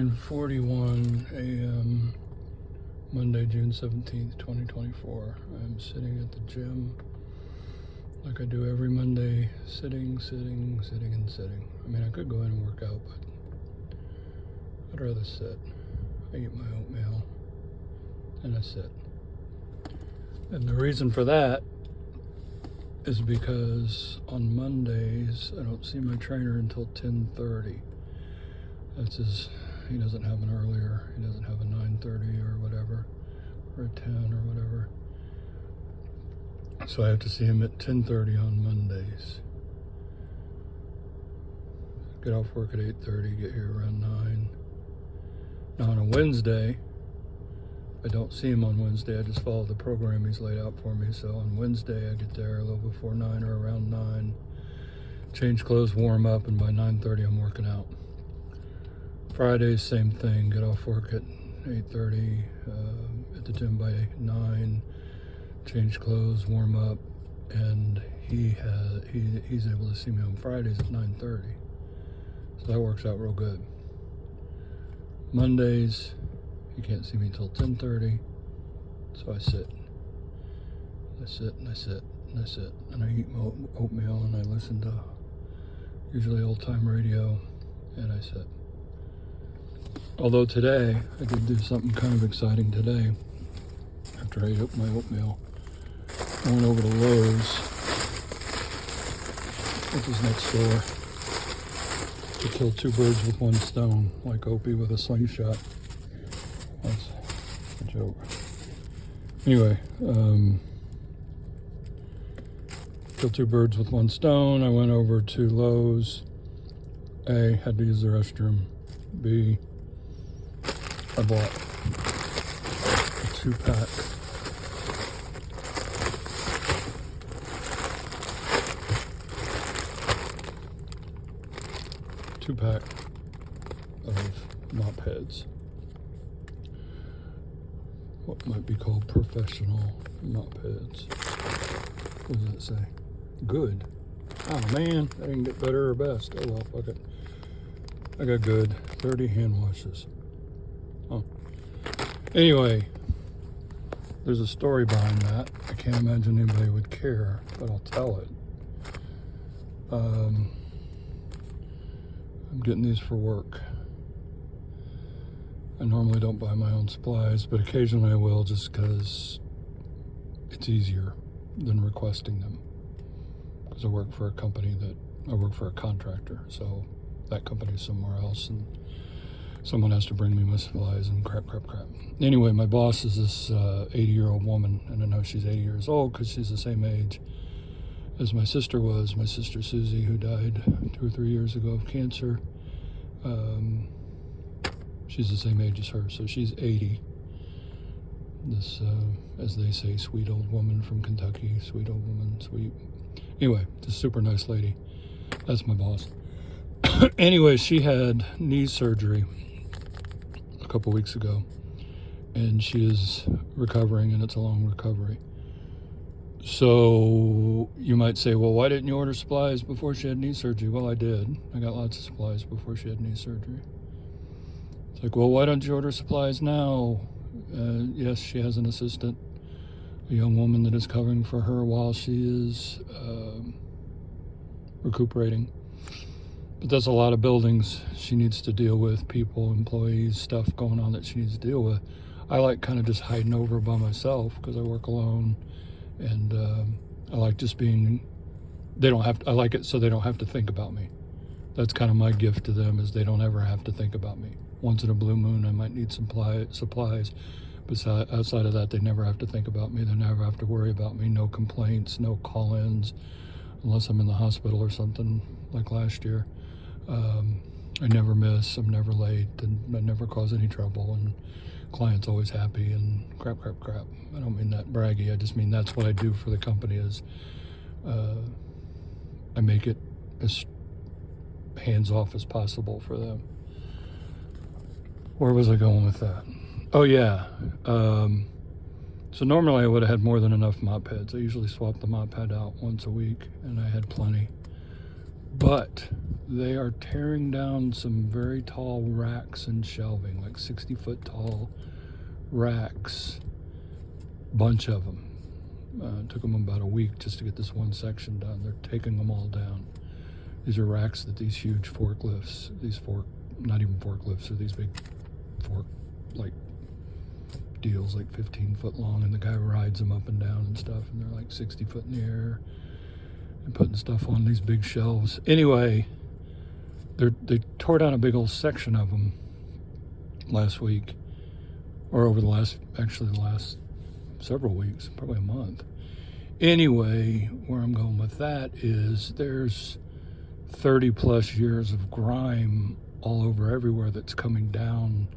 9:41 a.m. Monday, June 17th, 2024. I'm sitting at the gym like I do every Monday, sitting. I mean, I could go in and work out, but I'd rather sit. I eat my oatmeal and I sit. And the reason for that is because on Mondays I don't see my trainer until 10:30. He doesn't have an earlier, he doesn't have a 9:30 or whatever, or a 10 or whatever. So I have to see him at 10:30 on Mondays. Get off work at 8:30, get here around 9. Now on a Wednesday, I don't see him on Wednesday, I just follow the program he's laid out for me. So on Wednesday I get there a little before 9 or around 9, change clothes, warm up, and by 9:30 I'm working out. Friday, same thing, get off work at 8:30, at the gym by 9, change clothes, warm up, and he's able to see me on Fridays at 9:30. So that works out real good. Mondays, he can't see me till 10:30, so I sit. And I eat my oatmeal and I listen to usually old-time radio, and I sit. Although today, I did do something kind of exciting today. After I ate up my oatmeal, I went over to Lowe's, which is next door, to kill two birds with one stone, like Opie with a slingshot. That's a joke. Anyway, kill two birds with one stone. I went over to Lowe's. A, had to use the restroom. B, I bought a 2-pack of mop heads. What might be called professional mop heads. What does it say? Good. Oh man, I didn't get better or best. Oh well, fuck it. I got good. 30 hand washes. Oh. Anyway, there's a story behind that. I can't imagine anybody would care, but I'll tell it. I'm getting these for work. I normally don't buy my own supplies, but occasionally I will, just because it's easier than requesting them. Because I work for a contractor, so that company's somewhere else, and someone has to bring me my supplies and crap. Anyway, my boss is this 80-year-old woman, and I know she's 80 years old because she's the same age as my sister was. My sister Susie, who died 2 or 3 years ago of cancer. She's the same age as her, so she's 80. This, as they say, sweet old woman from Kentucky. Sweet old woman, sweet. Anyway, this super nice lady. That's my boss. Anyway, she had knee surgery a couple weeks ago, and she is recovering, and it's a long recovery. So you might say, well, why didn't you order supplies before she had knee surgery? Well, I did. I got lots of supplies before she had knee surgery. It's like, well, why don't you order supplies now? Yes, she has an assistant, a young woman that is covering for her while she is recuperating. But that's a lot of buildings she needs to deal with, people, employees, stuff going on that she needs to deal with. I like kind of just hiding over by myself because I work alone, and I like just being, I like it so they don't have to think about me. That's kind of my gift to them, is they don't ever have to think about me. Once in a blue moon, I might need supplies, but outside of that, they never have to think about me. They never have to worry about me. No complaints, no call-ins, unless I'm in the hospital or something like last year. I never miss, I'm never late, and I never cause any trouble, and clients always happy, and crap. I don't mean that braggy, I just mean that's what I do for the company, is I make it as hands-off as possible for them. Where was I going with that? Oh yeah, so normally I would have had more than enough mop heads. I usually swap the mop head out once a week, and I had plenty. But they are tearing down some very tall racks and shelving, like 60-foot tall racks, bunch of them. It took them about a week just to get this one section done. They're taking them all down. These are racks that these huge forklifts, not even forklifts, are these big fork, like deals, like 15 foot long, and the guy rides them up and down and stuff, and they're like 60 foot in the air and putting stuff on these big shelves. Anyway, they tore down a big old section of them last week, or over the last several weeks, probably a month. Anyway, where I'm going with that is there's 30 plus years of grime all over everywhere that's coming down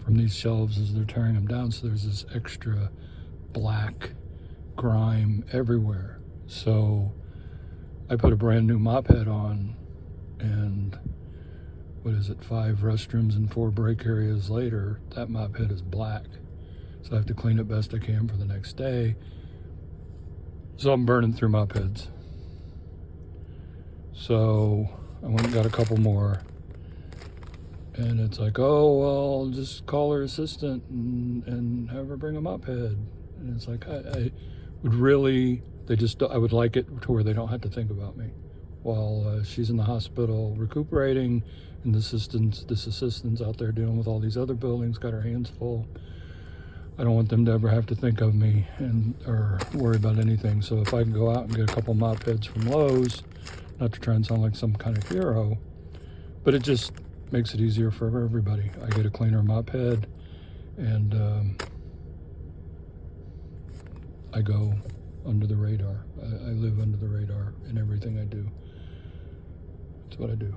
from these shelves as they're tearing them down. So there's this extra black grime everywhere. So I put a brand new mop head on, and 5 restrooms and 4 break areas later, that mop head is black. So I have to clean it best I can for the next day. So I'm burning through mop heads. So I went and got a couple more. And it's like, oh, well, just call her assistant and have her bring a mop head. And it's like, I would really, I would like it to where they don't have to think about me while she's in the hospital recuperating, and this assistant's out there dealing with all these other buildings, got her hands full. I don't want them to ever have to think of me or worry about anything. So if I can go out and get a couple mop heads from Lowe's, not to try and sound like some kind of hero, but it just makes it easier for everybody. I get a cleaner mop head, and I go under the radar. I live under the radar in everything I do. That's what I do.